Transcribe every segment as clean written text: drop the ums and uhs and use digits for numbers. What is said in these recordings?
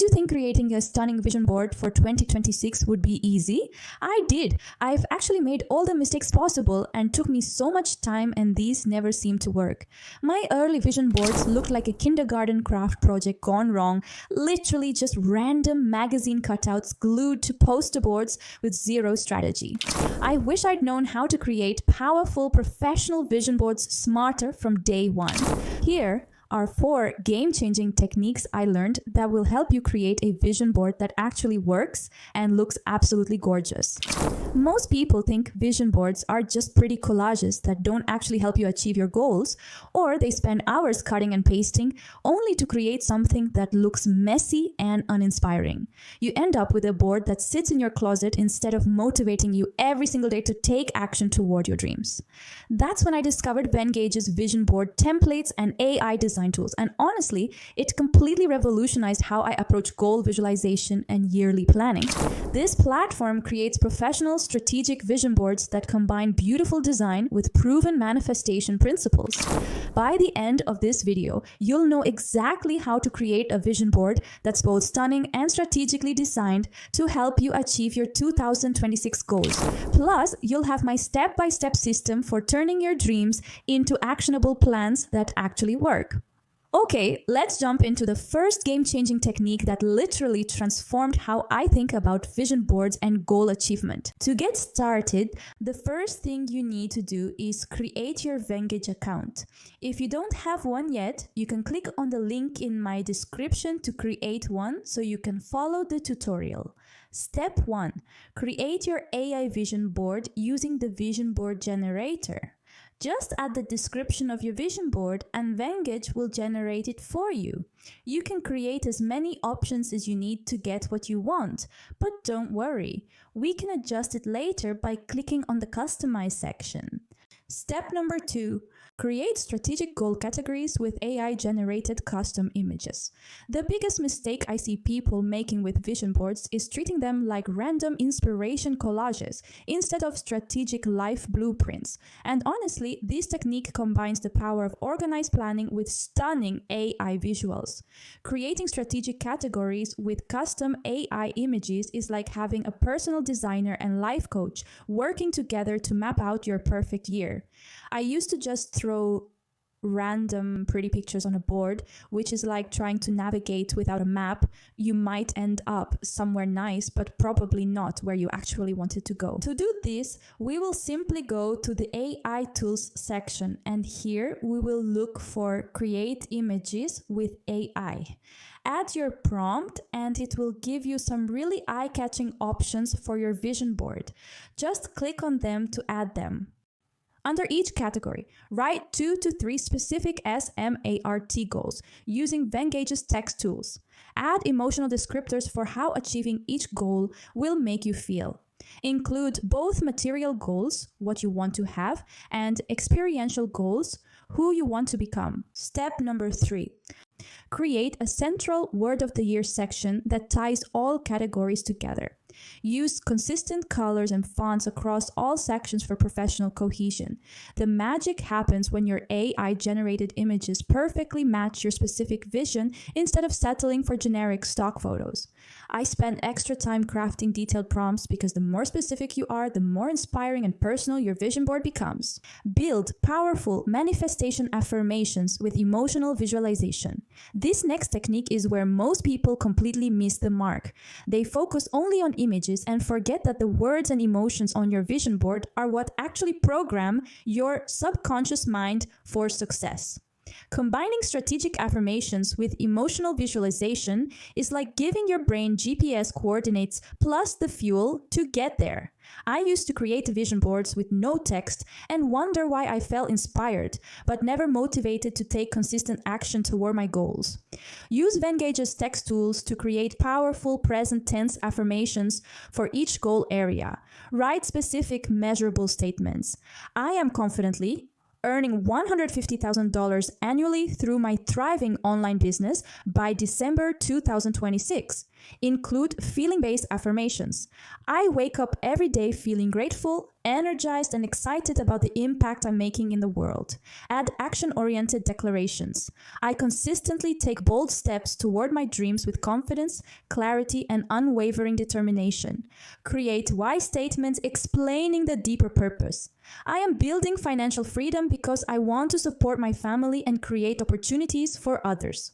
you think creating a stunning vision board for 2026 would be easy? I did. I've actually made all the mistakes possible and took me so much time, and these never seemed to work. My early vision boards looked like a kindergarten craft project gone wrong, literally just random magazine cutouts glued to poster boards with zero strategy. I wish I'd known how to create powerful professional vision boards smarter from day one. Here are 4 game-changing techniques I learned that will help you create a vision board that actually works and looks absolutely gorgeous. Most people think vision boards are just pretty collages that don't actually help you achieve your goals, or they spend hours cutting and pasting only to create something that looks messy and uninspiring. You end up with a board that sits in your closet instead of motivating you every single day to take action toward your dreams. That's when I discovered Vengage's vision board templates and AI design tools, and honestly, it completely revolutionized how I approach goal visualization and yearly planning. This platform creates professional strategic vision boards that combine beautiful design with proven manifestation principles. By the end of this video, you'll know exactly how to create a vision board that's both stunning and strategically designed to help you achieve your 2026 goals. Plus, you'll have my step-by-step system for turning your dreams into actionable plans that actually work. Okay, let's jump into the first game-changing technique that literally transformed how I think about vision boards and goal achievement. To get started, the first thing you need to do is create your Venngage account. If you don't have one yet, you can click on the link in my description to create one so you can follow the tutorial. Step 1. Create your AI vision board using the vision board generator. Just add the description of your vision board and Venngage will generate it for you. You can create as many options as you need to get what you want, but don't worry, we can adjust it later by clicking on the Customize section. Step number 2. Create strategic goal categories with AI-generated custom images. The biggest mistake I see people making with vision boards is treating them like random inspiration collages instead of strategic life blueprints. And honestly, this technique combines the power of organized planning with stunning AI visuals. Creating strategic categories with custom AI images is like having a personal designer and life coach working together to map out your perfect year. I used to just throw random pretty pictures on a board, which is like trying to navigate without a map. You might end up somewhere nice, but probably not where you actually wanted to go. To do this, we will simply go to the AI tools section, and here we will look for create images with AI. Add your prompt and it will give you some really eye-catching options for your vision board. Just click on them to add them. Under each category, write 2 to 3 specific SMART goals using Vengage's text tools. Add emotional descriptors for how achieving each goal will make you feel. Include both material goals, what you want to have, and experiential goals, who you want to become. Step number 3. Create a central word of the year section that ties all categories together. Use consistent colors and fonts across all sections for professional cohesion. The magic happens when your AI-generated images perfectly match your specific vision instead of settling for generic stock photos. I spent extra time crafting detailed prompts because the more specific you are, the more inspiring and personal your vision board becomes. Build powerful manifestation affirmations with emotional visualization. This next technique is where most people completely miss the mark. They focus only on images and forget that the words and emotions on your vision board are what actually program your subconscious mind for success. Combining strategic affirmations with emotional visualization is like giving your brain GPS coordinates plus the fuel to get there. I used to create vision boards with no text and wonder why I felt inspired, but never motivated to take consistent action toward my goals. Use Vengage's text tools to create powerful present tense affirmations for each goal area. Write specific, measurable statements. I am confidently earning $150,000 annually through my thriving online business by December 2026. Include feeling-based affirmations. I wake up every day feeling grateful energized and excited about the impact I'm making in the world. Add action-oriented declarations. I consistently take bold steps toward my dreams with confidence, clarity, and unwavering determination. Create why statements explaining the deeper purpose. I am building financial freedom because I want to support my family and create opportunities for others.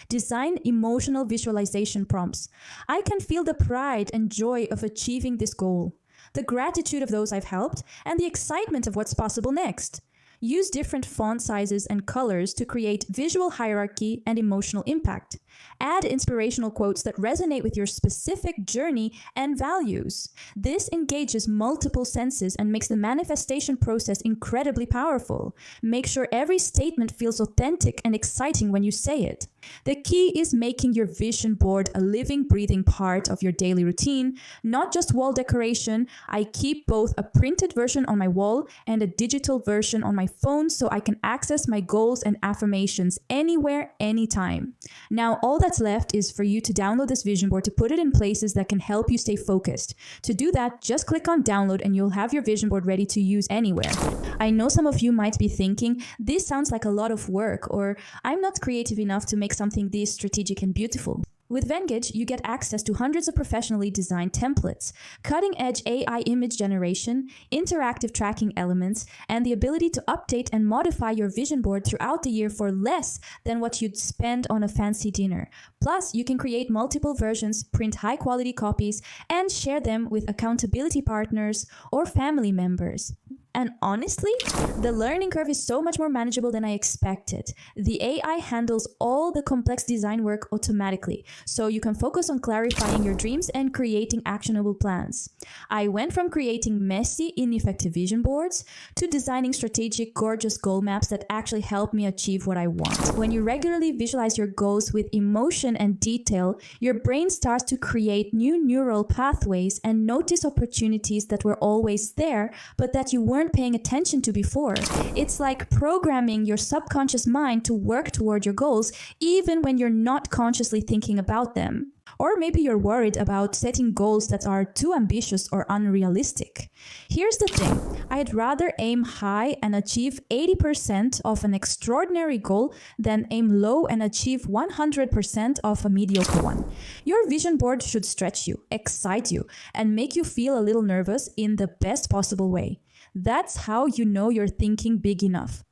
Design emotional visualization prompts. I can feel the pride and joy of achieving this goal, the gratitude of those I've helped, and the excitement of what's possible next. Use different font sizes and colors to create visual hierarchy and emotional impact. Add inspirational quotes that resonate with your specific journey and values. This engages multiple senses and makes the manifestation process incredibly powerful. Make sure every statement feels authentic and exciting when you say it. The key is making your vision board a living, breathing part of your daily routine, not just wall decoration. I keep both a printed version on my wall and a digital version on my phone so I can access my goals and affirmations anywhere, anytime. Now, all that's left is for you to download this vision board to put it in places that can help you stay focused. To do that, just click on download and you'll have your vision board ready to use anywhere. I know some of you might be thinking, this sounds like a lot of work, or I'm not creative enough to make something this strategic and beautiful. With Venngage, you get access to hundreds of professionally designed templates, cutting-edge AI image generation, interactive tracking elements, and the ability to update and modify your vision board throughout the year for less than what you'd spend on a fancy dinner. Plus, you can create multiple versions, print high-quality copies, and share them with accountability partners or family members. And honestly, the learning curve is so much more manageable than I expected. The AI handles all the complex design work automatically, so you can focus on clarifying your dreams and creating actionable plans. I went from creating messy, ineffective vision boards to designing strategic, gorgeous goal maps that actually help me achieve what I want. When you regularly visualize your goals with emotion and detail, your brain starts to create new neural pathways and notice opportunities that were always there, but that you weren't paying attention to before. It's like programming your subconscious mind to work toward your goals even when you're not consciously thinking about them. Or maybe you're worried about setting goals that are too ambitious or unrealistic. Here's the thing, I'd rather aim high and achieve 80% of an extraordinary goal than aim low and achieve 100% of a mediocre one. Your vision board should stretch you, excite you, and make you feel a little nervous in the best possible way. That's how you know you're thinking big enough.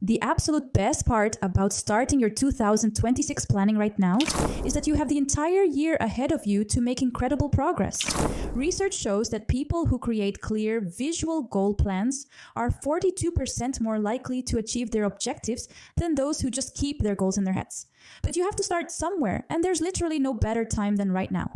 The absolute best part about starting your 2026 planning right now is that you have the entire year ahead of you to make incredible progress. Research shows that people who create clear visual goal plans are 42% more likely to achieve their objectives than those who just keep their goals in their heads. But you have to start somewhere, and there's literally no better time than right now.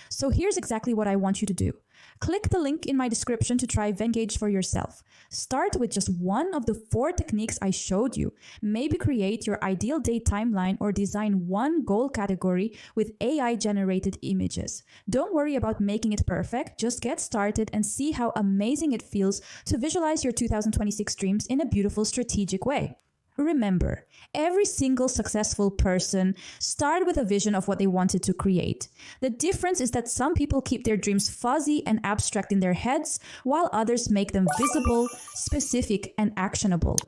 So here's exactly what I want you to do. Click the link in my description to try Venngage for yourself. Start with just one of the 4 techniques I showed you. Maybe create your ideal day timeline or design one goal category with AI-generated images. Don't worry about making it perfect, just get started and see how amazing it feels to visualize your 2026 dreams in a beautiful, strategic way. Remember, every single successful person started with a vision of what they wanted to create. The difference is that some people keep their dreams fuzzy and abstract in their heads, while others make them visible, specific, and actionable.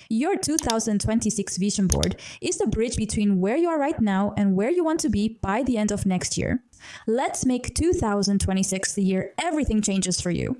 Your 2026 vision board is the bridge between where you are right now and where you want to be by the end of next year. Let's make 2026 the year everything changes for you.